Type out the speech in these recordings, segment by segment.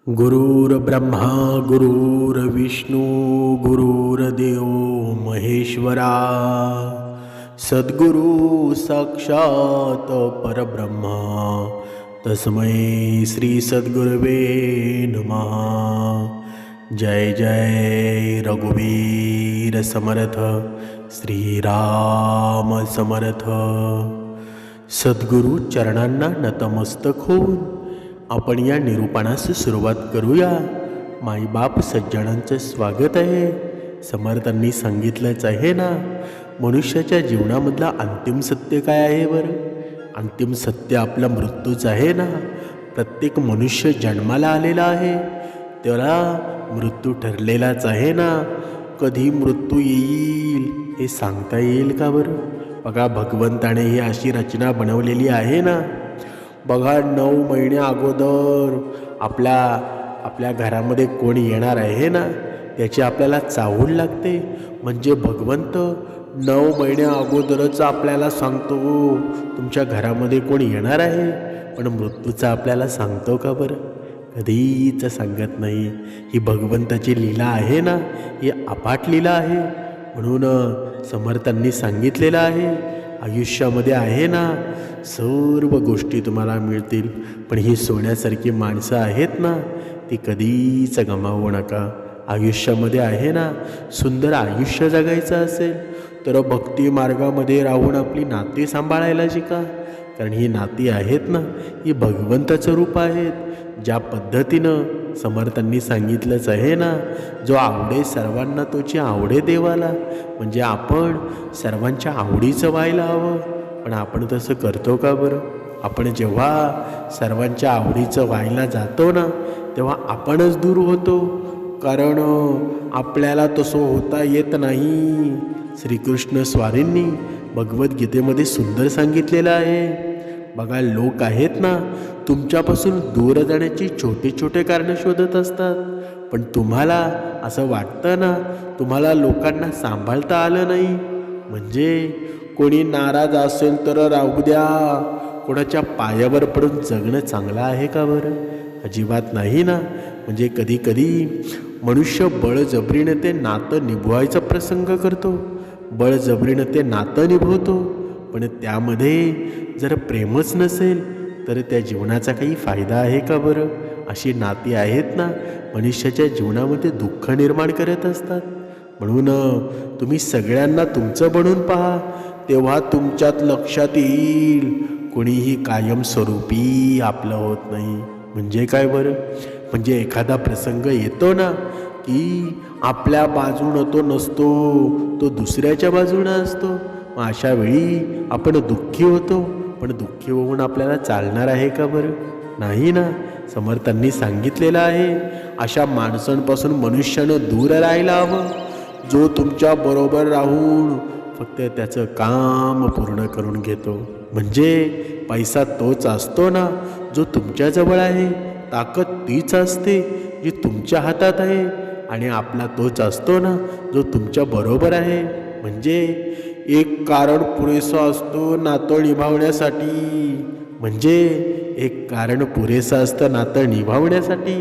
गुरुर्ब्रह्मा गुरुर्विष्णू गुरुर्देव महेश्वरा सद्गुरु साक्षात परब्रह्मा तस्मै श्री सद्गुरवे नमः। जय जय रघुवीर समर्थ श्रीराम समर्थ। सद्गुरु चरणांना नतमस्तक होऊन आपण या निरूपणास सुरुवात करूया। माईबाप सज्जनांचं स्वागत आहे। समर्थांनी सांगितलंच आहे ना, मनुष्याच्या जीवनामधला अंतिम सत्य काय आहे बरं? अंतिम सत्य आपला मृत्यूच आहे ना। प्रत्येक मनुष्य जन्माला आलेला आहे, त्याला मृत्यू ठरलेलाच आहे ना। कधी मृत्यू येईल हे सांगता येईल का बरं? बघा, भगवंताने ही अशी रचना बनवलेली आहे ना। बघा, 9 महिने अगोदर आपल्या घरामध्ये कोण येणार आहे ना, त्याची आपल्याला चाहूल लागते। म्हणजे भगवंत 9 महिने अगोदरच आपल्याला सांगतो तुमच्या घरामध्ये कोण येणार आहे, पण मृत्यूचा आपल्याला सांगतो का बरं? कधीच सांगत नाही। ही भगवंताची लीला आहे ना, ही अफाट लीला आहे। म्हणून समर्थांनी सांगितलेलं आहे, आयुष्यामध्ये आहे ना सर्व गोष्टी तुम्हाला मिळतील, पण ही सोन्यासारखी माणसं आहेत ना, ती कधीच गमावू नका। आयुष्यामध्ये आहे ना, सुंदर आयुष्य जगायचं असेल तर भक्ती मार्गामध्ये राहून आपली नाती सांभाळायला शिका। कारण ही नाती आहेत ना, ही भगवंताचं रूप आहेत। ज्या पद्धतीनं समर्थांनी सांगितलंच आहे ना, जो आवडे सर्वांना तोची आवडे देवाला। म्हणजे आपण सर्वांच्या आवडीचं व्हायला हवं, पण आपण तसं करतो का बरं? आपण जेव्हा सर्वांच्या आवडीचं व्हायला जातो ना, तेव्हा आपणच दूर होतो, कारण आपल्याला तसं होता येत नाही। श्रीकृष्ण स्वामींनी भगवद्गीतेमध्ये सुंदर सांगितलेलं आहे। बघा, लोक आहेत ना, तुमच्यापासून दूर जाण्याची छोटे छोटे कारणं शोधत असतात, पण तुम्हाला असं वाटतं ना, तुम्हाला लोकांना सांभाळता आलं नाही। म्हणजे कोणी नाराज असेल तर राहू द्या, कोणाच्या पायावर पडून जगणं चांगलं आहे का बरं? अजिबात नाही ना। म्हणजे कधी कधी मनुष्य बळजबरीनं ते नातं निभवायचा प्रसंग करतो, बळजबरीनं ते नातं निभवतो, पण त्यामध्ये जर प्रेमच नसेल तर त्या जीवनाचा काही फायदा आहे का बरं? अशी नाती आहेत ना, मनुष्याच्या जीवनामध्ये दुःख निर्माण करत असतात। म्हणून तुम्ही सगळ्यांना तुमचं बनवून पहा, तेव्हा तुमच्यात लक्षात येईल कोणीही कायमस्वरूपी आपलं होत नाही। म्हणजे काय बरं? म्हणजे एखादा प्रसंग येतो ना, की आपल्या बाजूनं तो नसतो, तो दुसऱ्याच्या बाजूनं असतो। मग अशा वेळी आपण दुःखी होतो, पण दुःखी होऊन आपल्याला चालणार आहे का बरं? नाही ना। समर्थांनी सांगितलेलं आहे, अशा माणसांपासून मनुष्यानं दूर राहायला हवं, जो तुमच्या बरोबर राहून फक्त त्याचं काम पूर्ण करून घेतो। म्हणजे पैसा तोच असतो ना जो तुमच्याजवळ आहे, ताकद तीच असते जी तुमच्या हातात आहे, आणि आपला तोच असतो ना जो तुमच्या बरोबर आहे। म्हणजे एक कारण पुरेसं असतो नातं निभावण्यासाठी। म्हणजे एक कारण पुरेसं असतं नातं निभावण्यासाठी,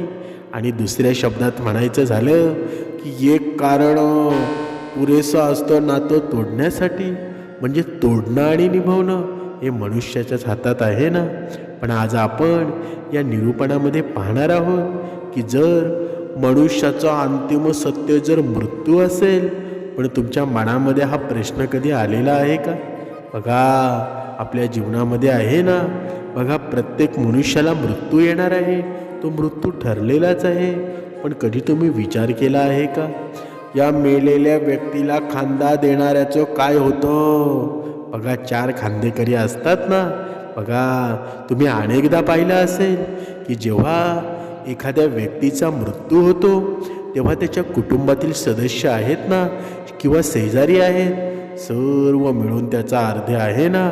आणि दुसऱ्या शब्दात म्हणायचं झालं की एक कारण पुरेसं असतं नातं तोडण्यासाठी। म्हणजे तोडणं आणि निभावणं हे मनुष्याच्याच हातात आहे ना। पण आज आपण या निरूपणामध्ये पाहणार आहोत की जर मनुष्याचं अंतिम सत्य जर मृत्यू असेल, पण तुमच्या मनामध्ये हा प्रश्न कधी आलेला आहे का? बघा, आपल्या जीवनामध्ये आहे ना, बघा, प्रत्येक मनुष्याला मृत्यू येणार आहे, तो मृत्यू ठरलेलाच आहे। पण कधी तुम्ही विचार केला आहे का, या मेलेल्या व्यक्तीला खांदा देणाऱ्याचं काय होतं? बघा, 4 खांदेकरी असतात ना। बघा, तुम्ही अनेकदा पाहिलं असेल की जेव्हा एखाद्या व्यक्तीचा मृत्यू होतो, तेव्हा त्याच्या कुटुंबातील सदस्य आहेत ना, किंवा शेजारी आहेत, सर्व मिळून त्याचा अर्धे आहे ना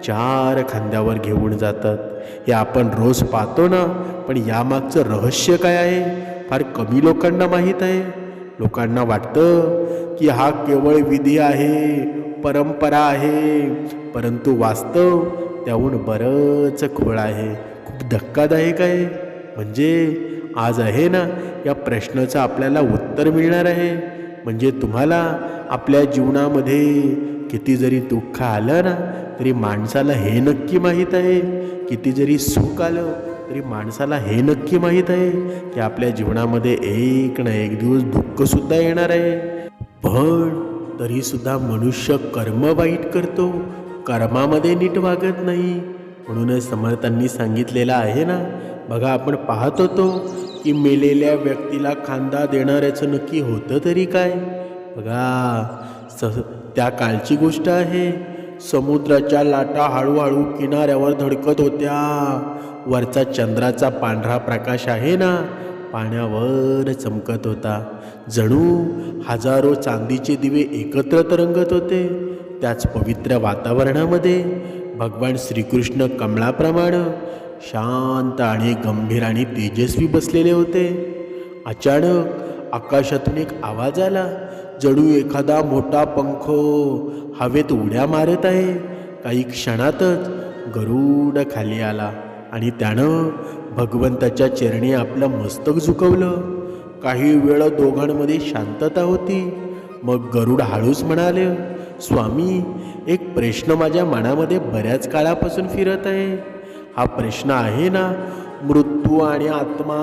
4 खांद्यावर घेऊन जातात। हे आपण रोज पाहतो ना, पण यामागचं रहस्य काय आहे फार कमी लोकांना माहीत आहे। लोकांना वाटतं की हा केवळ विधी आहे, परंपरा आहे, परंतु वास्तव त्याहून बरंच खोळ आहे, खूप धक्कादायक आहे। म्हणजे आज आहे ना या प्रश्नाचं आपल्याला उत्तर मिळणार आहे. म्हणजे तुम्हाला आपल्या जीवनामध्ये किती जरी दुःख आलं ना तरी माणसाला हे नक्की माहीत आहे, किती जरी सुख आलं तरी माणसाला हे नक्की माहीत आहे की आपल्या जीवनामध्ये एक ना एक दिवस दुःखसुद्धा येणार आहे. पण तरीसुद्धा मनुष्य कर्म वाईट करतो, कर्मामध्ये नीट वागत नाही. म्हणूनच समर्थांनी सांगितलेलं आहे ना, बघा आपण पाहत होतो की मेलेल्या व्यक्तीला खांदा देणाऱ्याचं नक्की होतं तरी काय. बघा त्या कालची गोष्ट आहे. समुद्राच्या लाटा हळूहळू किनाऱ्यावर धडकत होत्या. वरचा चंद्राचा पांढरा प्रकाश आहे ना पाण्यावर चमकत होता. जणू हजारो चांदीचे दिवे एकत्र तरंगत होते. त्याच पवित्र वातावरणामध्ये भगवान श्रीकृष्ण कमळाप्रमाणे शांत आणि गंभीर आणि तेजस्वी बसलेले होते. अचानक आकाशातून एक आवाज आला, जणू एखादा मोठा पंख हवेत उड्या मारत आहे. काही क्षणातच गरुड खाली आला आणि त्यानं भगवंताच्या चरणी आपलं मस्तक झुकवलं. काही वेळ दोघांमध्ये शांतता होती. मग गरुड हळूच म्हणाले, स्वामी, एक प्रश्न माझ्या मनामध्ये बऱ्याच काळापासून फिरत आहे. हा प्रश्न आहे ना मृत्यू आणि आत्मा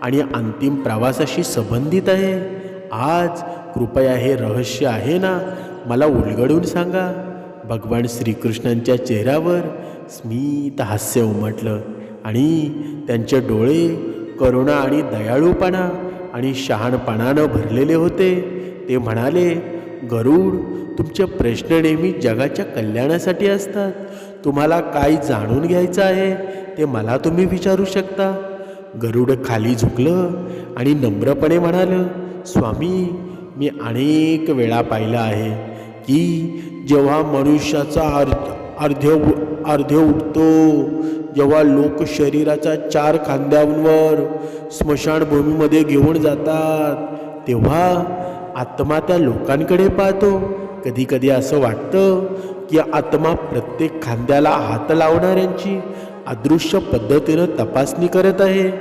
आणि अंतिम प्रवासाशी संबंधित आहे. आज कृपया हे रहस्य आहे ना मला उलगडून सांगा. भगवान श्रीकृष्णांच्या चेहऱ्यावर स्मित हास्य उमटलं आणि त्यांचे डोळे करुणा आणि दयाळूपणा आणि शहाणपणानं भरलेले होते. ते म्हणाले, गरुड, तुमचे प्रश्न नेहमी जगाच्या कल्याणासाठी असतात. तुम्हाला काय जाणून घ्यायचं आहे ते मला तुम्ही विचारू शकता. गरुड खाली झुकलं आणि नम्रपणे म्हणालं, स्वामी, मी अनेक वेळा पाहिलं आहे की जेव्हा मनुष्याचा अर्ध्य उठतो, जेव्हा लोक शरीराच्या 4 खांद्यांवर स्मशानभूमीमध्ये घेऊन जातात, तेव्हा आत्मा त्या लोकांकडे पाहतो. कधी कधी असं वाटतं की आत्मा प्रत्येक खांद्याला हात लावणाऱ्यांची अदृश्य पद्धतीनं तपासणी करत आहे.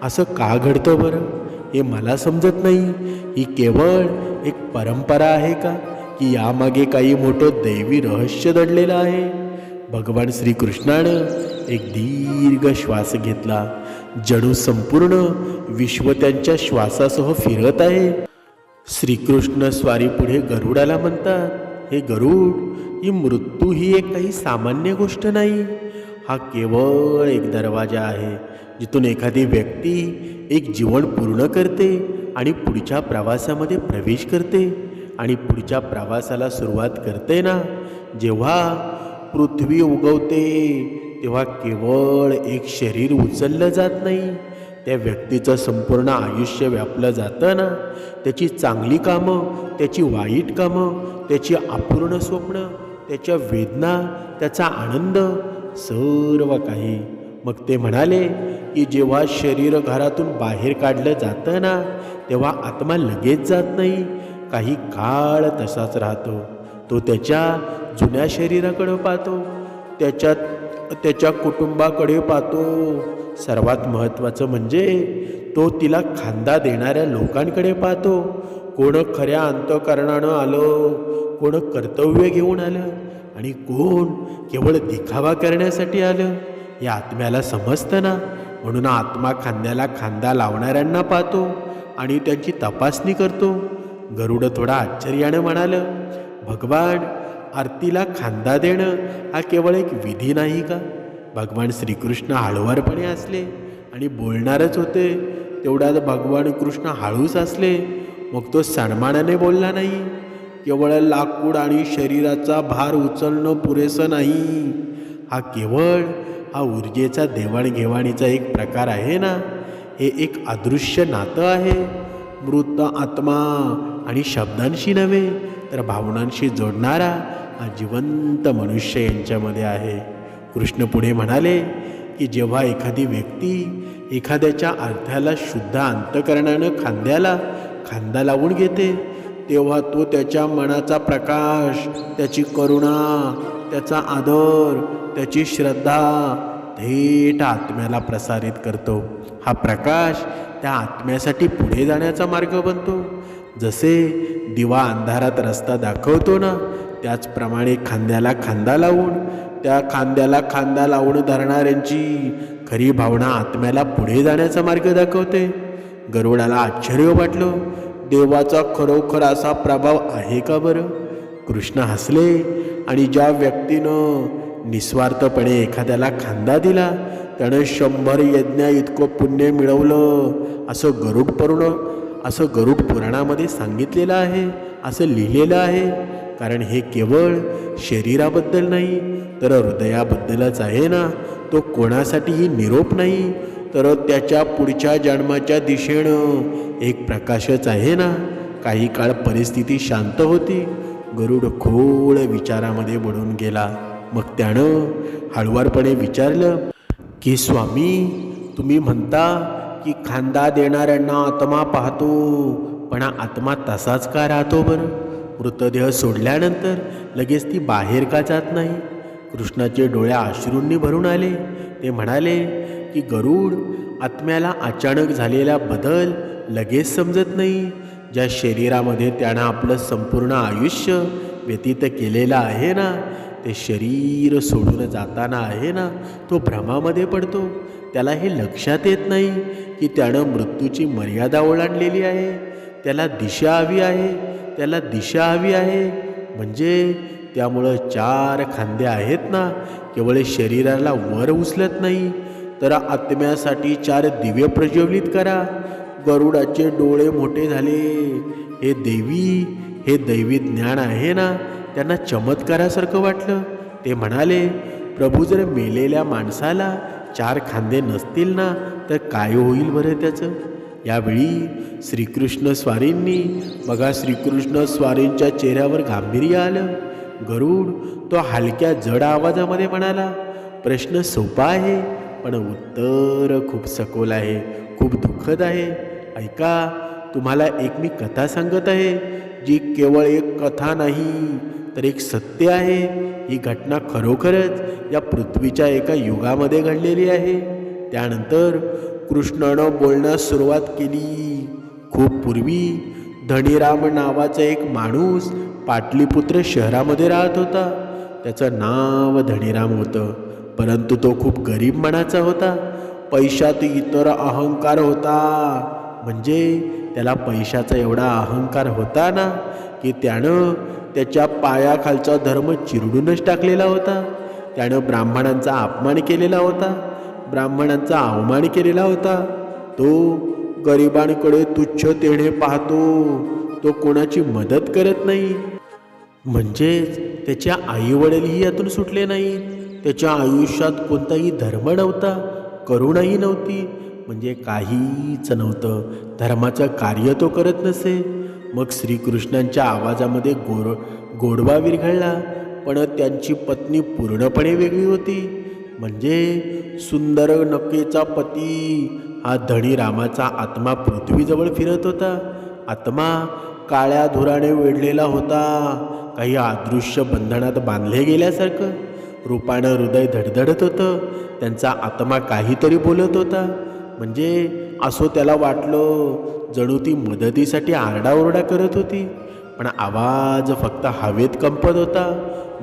असं का घडतं बरं, हे मला समजत नाही. ही केवळ एक परंपरा आहे का, की यामागे काही मोठं दैवी रहस्य दडलेलं आहे. भगवान श्रीकृष्णानं एक दीर्घ श्वास घेतला. जणू संपूर्ण विश्व त्यांच्या श्वासासह फिरत आहे. श्रीकृष्ण स्वारीपुढे गरुडाला म्हणतात, हे गरुड, ही मृत्यू ही एक काही सामान्य गोष्ट नाही. हा केवळ एक दरवाजा आहे जिथून एखादी व्यक्ती एक जीवन पूर्ण करते आणि पुढच्या प्रवासामध्ये प्रवेश करते. आणि पुढच्या प्रवासाला सुरुवात करते ना, जेव्हा पृथ्वी उगवते तेव्हा केवळ एक शरीर उचललं जात नाही, त्या व्यक्तीचं संपूर्ण आयुष्य व्यापलं जातं ना. त्याची चांगली कामं, त्याची वाईट कामं, त्याची अपूर्ण स्वप्न, त्याच्या वेदना, त्याचा आनंद, सर्व काही. मग ते म्हणाले की जेव्हा शरीर घरातून बाहेर काढलं जातं ना तेव्हा आत्मा लगेच जात नाही. काही काळ तसाच राहतो. तो त्याच्या जुन्या शरीराकडे पाहतो, त्याच्या कुटुंबाकडे पाहतो. सर्वात महत्त्वाचं म्हणजे तो तिला खांदा देणाऱ्या लोकांकडे पाहतो. कोण खऱ्या अंतःकरणानं आलं, कोण कर्तव्य घेऊन आलं आणि कोण केवळ दिखावा करण्यासाठी आलं. या आत्म्याला समजतं ना. म्हणून आत्मा खांद्याला खांदा लावणाऱ्यांना पाहतो आणि त्यांची तपासणी करतो. गरुड थोडा आश्चर्याने म्हणालं, भगवान, आरतीला खांदा देणं हा केवळ एक विधी नाही का? भगवान श्रीकृष्ण हळुवारपणे असले आणि बोलणारच होते. तेवढ्यात भगवान कृष्ण हळूच असले. मग तो सन्मानाने बोलला नाही, केवळ लाकूड आणि शरीराचा भार उचलणं पुरेसं नाही. हा ऊर्जेचा देवाणघेवाणीचा एक प्रकार आहे ना. हे एक अदृश्य नातं आहे. मृत आत्मा आणि शब्दांशी नव्हे तर भावनांशी जोडणारा हा जिवंत मनुष्य यांच्यामध्ये आहे. कृष्ण पुढे म्हणाले की जेव्हा एखादी व्यक्ती एखाद्याच्या अर्थाला शुद्ध अंतःकरणानं खांदा लावून घेते तेव्हा तो त्याच्या मनाचा प्रकाश, त्याची करुणा, त्याचा आदर, त्याची श्रद्धा, थेट आत्म्याला प्रसारित करतो. हा प्रकाश त्या आत्म्यासाठी पुढे जाण्याचा मार्ग बनतो. जसे दिवा अंधारात रस्ता दाखवतो ना, त्याचप्रमाणे खांद्याला खांदा लावून त्या खांद्याला खांदा लावून धरणाऱ्यांची खरी भावना आत्म्याला पुढे जाण्याचा मार्ग दाखवते. गरुडाला आश्चर्य वाटलं, देवाचा खरोखर असा प्रभाव आहे का बरं? कृष्ण हसले आणि ज्या व्यक्तीनं निस्वार्थपणे एखाद्याला खांदा दिला त्यानं 100 यज्ञा इतकं पुण्य मिळवलं असं गरुड पुराणामध्ये सांगितलेलं आहे, असं लिहिलेलं आहे. कारण हे केवळ शरीराबद्दल नाही तर हृदयाबद्दलच आहे ना. तो कोणासाठीही निरोप नाही तर त्याच्या पुढच्या जन्माच्या दिशेनं एक प्रकाशच आहे ना. काही काळ परिस्थिती शांत होती. गरुड खोल विचारामध्ये बुडून गेला. मग त्यानं हळुवारपणे विचारलं की स्वामी, तुम्ही म्हणता की खांदा देणाऱ्यांना आत्मा पाहतो, पण आत्मा तसाच का राहतो बरं? मृतदेह सोडल्यानंतर लगेच ती बाहेर का जात नाही? कृष्णाचे डोळे अश्रूंनी भरून आले. ते म्हणाले की गरुड, आत्म्याला अचानक झालेला बदल लगेच समजत नाही. ज्या शरीरामध्ये त्यानं आपलं संपूर्ण आयुष्य व्यतीत केलेलं आहे ना, ते शरीर सोडून जाताना आहे ना, तो भ्रमामध्ये पडतो. त्याला हे लक्षात येत नाही की त्यानं मृत्यूची मर्यादा ओलांडलेली आहे. त्याला दिशा हवी आहे. म्हणजे त्यामुळं 4 खांदे आहेत ना, केवळ शरीराला वर उचलत नाही तर आत्म्यासाठी 4 दिवे प्रज्वलित करा. गरुडाचे डोळे मोठे झाले. हे दैवी ज्ञान आहे ना, त्यांना चमत्कारासारखं वाटलं. ते म्हणाले, प्रभू, जर मेलेल्या माणसाला 4 खांदे नसतील ना तर काय होईल बरं त्याचं? यावेळी श्रीकृष्ण स्वारींच्या चेहऱ्यावर गांभीर्य आलं. गरुड तो हलक्या जड आवाजामध्ये म्हणाला, प्रश्न सोपा आहे पण उत्तर खूप सखोल आहे, खूप दुःखद आहे. ऐका, तुम्हाला एक मी कथा सांगत आहे, जी केवळ एक कथा नाही तर एक सत्य आहे. ही घटना खरोखरच या पृथ्वीच्या एका युगामध्ये घडलेली आहे. त्यानंतर कृष्णानं बोलण्यास सुरुवात केली. खूप पूर्वी धनीराम नावाचा एक माणूस पाटलीपुत्र शहरामध्ये राहत होता. त्याचं नाव धनीराम होतं, परंतु तो खूप गरीब मनाचा होता. पैशात इतर अहंकार होता. म्हणजे त्याला पैशाचा एवढा अहंकार होता ना की त्यानं त्याच्या पायाखालचा धर्म चिरडूनच टाकलेला होता. त्यानं ब्राह्मणांचा अपमान केलेला होता, ब्राह्मणांचा अवमान केलेला होता. तो गरिबांकडे तुच्छतेने पाहतो. तो कोणाची मदत करत नाही. म्हणजेच त्याच्या आईवडीलही यातून सुटले नाहीत. त्याच्या आयुष्यात कोणताही धर्म नव्हता, करुणाही नव्हती, म्हणजे काहीच नव्हतं. धर्माचं कार्य तो करत नसे. मग श्रीकृष्णांच्या आवाजामध्ये गोडवा विरघळला. पण त्यांची पत्नी पूर्णपणे वेगळी होती. म्हणजे सुंदर नकेचा पती हा धनीरामाचा आत्मा पृथ्वीजवळ फिरत होता. आत्मा काळ्या धुराने वेढलेला होता, काही अदृश्य बंधनात बांधले गेल्यासारखं. रूपानं हृदय धडधडत होतं. त्यांचा आत्मा काहीतरी बोलत होता. म्हणजे असं त्याला वाटलं जणू ती मदतीसाठी आरडाओरडा करत होती, पण आवाज फक्त हवेत कंपत होता.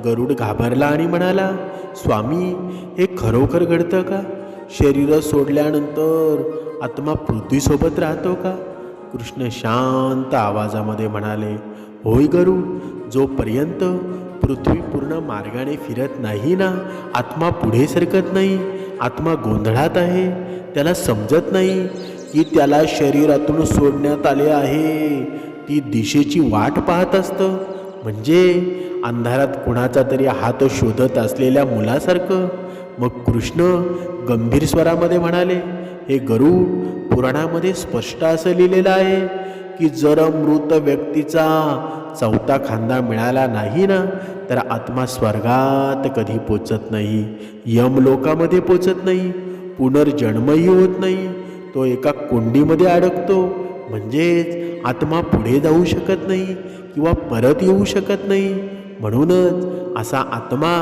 गरुड घाबरला आणि म्हणाला, स्वामी, हे खरोखर घडतं का? शरीर सोडल्यानंतर आत्मा पृथ्वीसोबत राहतो का? कृष्ण शांत आवाजामध्ये म्हणाले, होय गरुड, जोपर्यंत पृथ्वी पूर्ण मार्गाने फिरत नाही ना, आत्मा पुढे सरकत नाही. आत्मा गोंधळात आहे. त्याला समजत नाही की त्याला शरीरातून सोडण्यात आले आहे. ती दिशेची वाट पाहत असतं. म्हणजे अंधारात कुणाचा तरी हात शोधत असलेल्या मुलासारखं. मग कृष्ण गंभीर स्वरामध्ये म्हणाले, हे गरुड, पुराणामध्ये स्पष्ट असं लिहिलेलं आहे की जर मृत व्यक्तीचा 4था खांदा मिळाला नाही ना तर आत्मा स्वर्गात कधी पोचत नाही, यमलोकामध्ये पोचत नाही, पुनर्जन्मही होत नाही. तो एका कोंडीमध्ये अडकतो. म्हणजेच आत्मा पुढे जाऊ शकत नाही किंवा परत येऊ शकत नाही. म्हणूनच असा आत्मा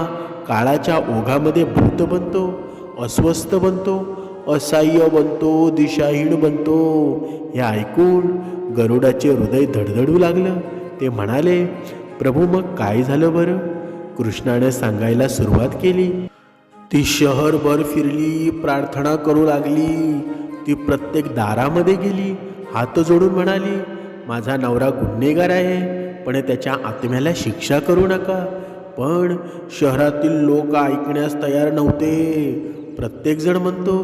काळाच्या ओघामध्ये भूत बनतो. अस्वस्थ बनतो, असहाय्य बनतो, दिशाहीन बनतो. हे ऐकून गरुडाचे हृदय धडधडू लागलं. ते म्हणाले, प्रभू मग काय झालं बरं? कृष्णाने सांगायला सुरुवात केली. ती शहरभर फिरली, प्रार्थना करू लागली. ती प्रत्येक दारामध्ये गेली, हात जोडून म्हणाली, माझा नवरा गुन्हेगार आहे, पण त्याच्या आत्म्याला शिक्षा करू नका. पण शहरातील लोक ऐकण्यास तयार नव्हते. प्रत्येकजण म्हणतो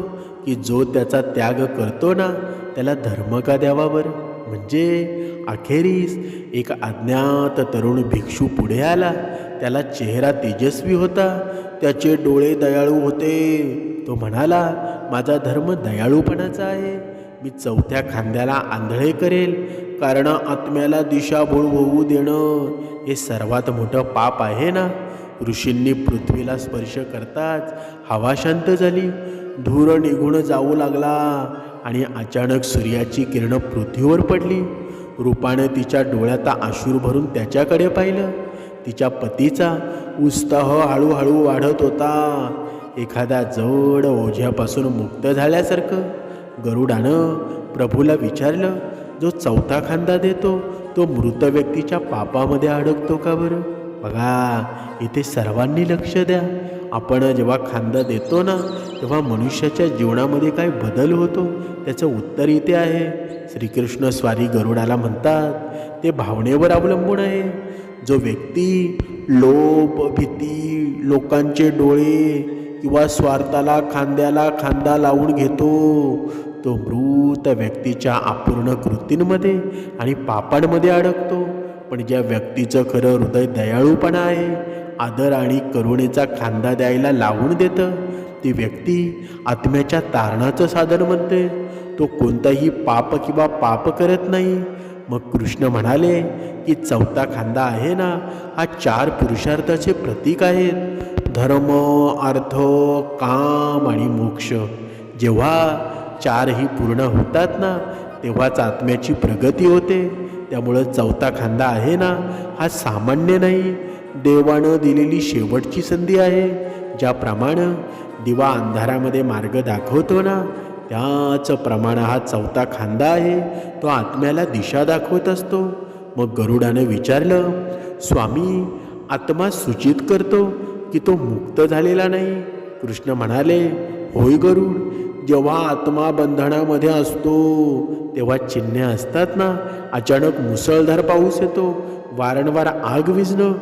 की जो त्याचा त्याग करतो ना त्याला धर्म का द्यावा बरं? म्हणजे अखेरीस एक अज्ञात तरुण भिक्षू पुढे आला. त्याला चेहरा तेजस्वी होता, त्याचे डोळे दयाळू होते. तो म्हणाला, माझा धर्म दयाळूपणाचा आहे. मी चौथ्या खांद्याला आंधळे करेल, कारण आत्म्याला दिशाभूल होऊ देणं हे सर्वात मोठं पाप आहे ना. ऋषींनी पृथ्वीला स्पर्श करताच हवा शांत झाली, धूर निघून जाऊ लागला आणि अचानक सूर्याची किरणं पृथ्वीवर पडली. रूपाने तिच्या डोळ्यात अश्रू भरून त्याच्याकडे पाहिलं. तिच्या पतीचा उत्साह हळूहळू वाढत होता, एखाद्या जड ओझ्यापासून मुक्त झाल्यासारखं. गरुडानं प्रभूला विचारलं, जो चौथा खांदा देतो तो मृत व्यक्तीच्या पापामध्ये अडकतो का बरं? बघा, इथे सर्वांनी लक्ष द्या. आपण जेव्हा खांदा देतो ना तेव्हा मनुष्याच्या जीवनामध्ये काय बदल होतो त्याचं उत्तर इथे आहे. श्रीकृष्ण स्वारी गरुडाला म्हणतात ते भावनेवर अवलंबून आहे. जो व्यक्ती लोभ, भीती, लोकांचे डोळे किंवा स्वार्थाला खांद्याला खांदा लावून घेतो तो मृत व्यक्तीच्या अपूर्ण कृतींमध्ये आणि पापांमध्ये अडकतो. पण ज्या व्यक्तीचं खरं हृदय दयाळूपणा आहे, आदर आणि करुणेचा खांदा द्यायला लावून देतं, ती व्यक्ती आत्म्याच्या तारणाचं साधन बनते. तो कोणताही पाप किंवा पाप करत नाही. मग कृष्ण म्हणाले की चौथा खांदा आहे ना हा 4 पुरुषार्थाचे प्रतीक आहेत, धर्म, अर्थ, काम आणि मोक्ष. जेव्हा 4ही पूर्ण होतात ना तेव्हाच आत्म्याची प्रगती होते. त्यामुळं चौथा खांदा आहे ना हा सामान्य नाही, देवानं दिलेली शेवटची संधी आहे. ज्याप्रमाणे दिवा अंधारामध्ये मार्ग दाखवतो ना त्याचप्रमाणे हा चौथा खांदा आहे, तो आत्म्याला दिशा दाखवत असतो. मग गरुडाने विचारलं, स्वामी, आत्मा सूचित करतो की तो मुक्त झालेला नाही? कृष्ण म्हणाले, होय गरुड, जेव्हा आत्मा बंधनामध्ये असतो तेव्हा चिन्हे असतात ना. अचानक मुसळधार पाऊस येतो, वारंवार आग विझणं,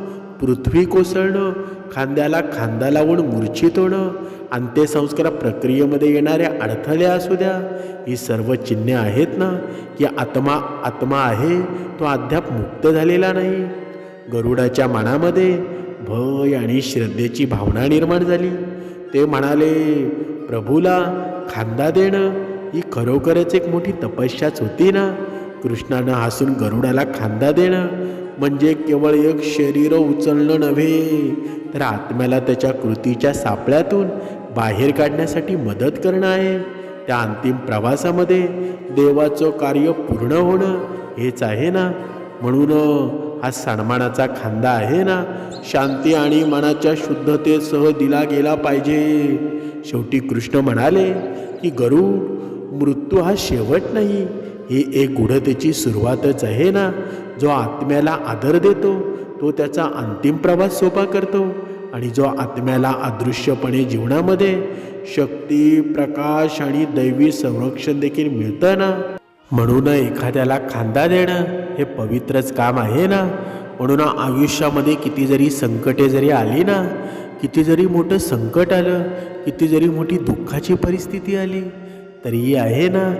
पृथ्वी कोसळणं, खांद्याला खांदा लावून मूर्छित होणं, अंत्यसंस्कार प्रक्रियेमध्ये येणारे अडथळे असू द्या, ही सर्व चिन्हे आहेत ना की आत्मा आहे तो अद्याप मुक्त झालेला नाही. गरुडाच्या मनामध्ये भय आणि श्रद्धेची भावना निर्माण झाली. ते म्हणाले, प्रभूला खांदा देणं ही खरोखरच एक मोठी तपस्याच होती ना. कृष्णानं हसून गरुडाला खांदा देणं म्हणजे केवळ एक शरीर उचलणं नव्हे, तर आत्म्याला त्याच्या कृतीच्या सापळ्यातून बाहेर काढण्यासाठी मदत करणं आहे. त्या अंतिम प्रवासामध्ये देवाचं कार्य पूर्ण होणं हेच आहे ना. म्हणून हा सन्मानाचा खांदा आहे ना, शांती आणि मनाच्या शुद्धतेसह दिला गेला पाहिजे. शेवटी कृष्ण म्हणाले की गरुड, मृत्यू हा शेवट नाही, ही एक गूढतेची सुरुवातच आहे ना. जो आत्म्याला आदर देतो तो त्याचा अंतिम प्रवास सोपा करतो, आणि जो आत्म्याला अदृश्यपणे जीवनामध्ये शक्ती, प्रकाश आणि दैवी संरक्षण देखील मिळतं ना. म्हणून एखाद्याला खांदा देणं हे पवित्रच काम आहे ना. म्हणून आयुष्यामध्ये किती जरी संकटे जरी आली ना, किती जरी मोठं संकट आलं, किती जरी मोठी दुःखाची परिस्थिती आली तरीही आहे ना,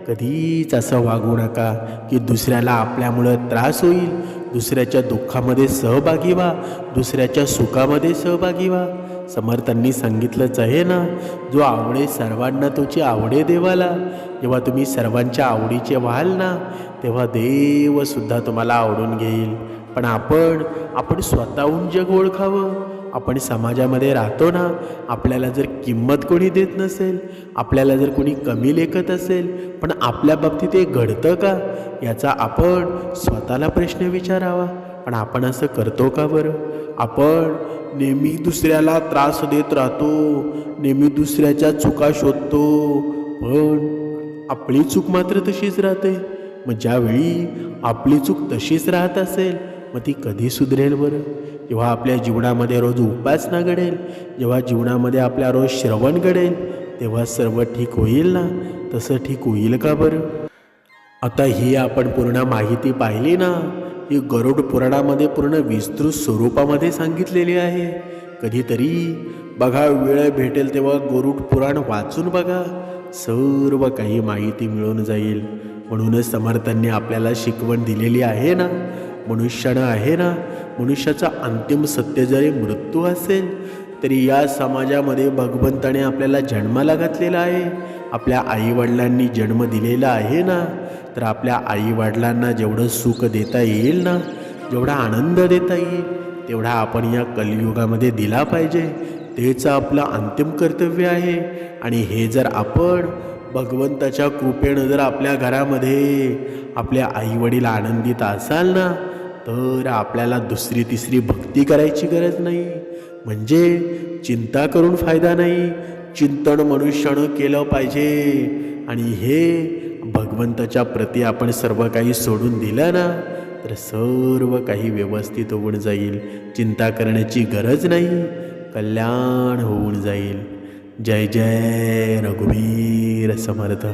कधीच असं वागू नका की दुसऱ्याला आपल्यामुळं त्रास होईल. दुसऱ्याच्या दुःखामध्ये सहभागी व्हा, दुसऱ्याच्या सुखामध्ये सहभागी व्हा. समर्थांनी सांगितलंच आहे ना, जो आवडे सर्वांना तोची आवडे देवाला. जेव्हा तुम्ही सर्वांच्या आवडीचे व्हाल ना तेव्हा देवसुद्धा तुम्हाला आवडून घेईल. पण आपण स्वतःहून जग ओळखावं. आपण समाजामध्ये राहतो ना, आपल्याला जर किंमत कोणी देत नसेल, आपल्याला जर कोणी कमी लेखत असेल, पण आपल्या बाबतीत हे घडतं का याचा आपण स्वतःला प्रश्न विचारावा. पण आपण असं करतो का बरं? आपण नेहमी दुसऱ्याला त्रास देत राहतो, नेहमी दुसऱ्याच्या चुका शोधतो, पण आपली चूक मात्र तशीच राहते. मग ज्यावेळी आपली चूक तशीच राहत असेल मग ती कधी सुधरेल बरं? जेव्हा आपल्या जीवनामध्ये रोज उपासना घडेल, जेव्हा जीवनामध्ये आपल्या रोज श्रवण घडेल, तेव्हा सर्व ठीक होईल ना? तसं ठीक होईल का बरं? आता ही आपण पूर्ण माहिती पाहिली ना, ही गरुड पुराणामध्ये पूर्ण विस्तृत स्वरूपामध्ये सांगितलेली आहे. कधीतरी बघा, वेळ भेटेल तेव्हा गरुड पुराण वाचून बघा, सर्व काही माहिती मिळून जाईल. म्हणूनच समर्थांनी आपल्याला शिकवण दिलेली आहे ना, मनुष्याचा अंतिम सत्य जरी मृत्यू असेल तरी या समाजामध्ये भगवंताने आपल्याला जन्माला घातलेला आहे. आपल्या आईवडिलांनी जन्म दिलेला आहे ना, तर आपल्या आईवडिलांना जेवढं सुख देता येईल ना, जेवढा आनंद देता येईल, तेवढा आपण या कलियुगामध्ये दिला पाहिजे. तेच आपलं अंतिम कर्तव्य आहे. आणि हे जर आपण भगवंताच्या कृपेनं जर आपल्या घरामध्ये आपल्या आईवडील आनंदित असाल ना, तर आपल्याला दुसरी तिसरी भक्ती करायची गरज नाही. म्हणजे चिंता करून फायदा नाही, चिंतन मनुष्यानं केलं पाहिजे. आणि हे भगवंताच्या प्रती आपण सर्व काही सोडून दिलं ना, तर सर्व काही व्यवस्थित होऊन जाईल. चिंता करण्याची गरज नाही, कल्याण होऊन जाईल. जय जय रघुवीर समर्थ.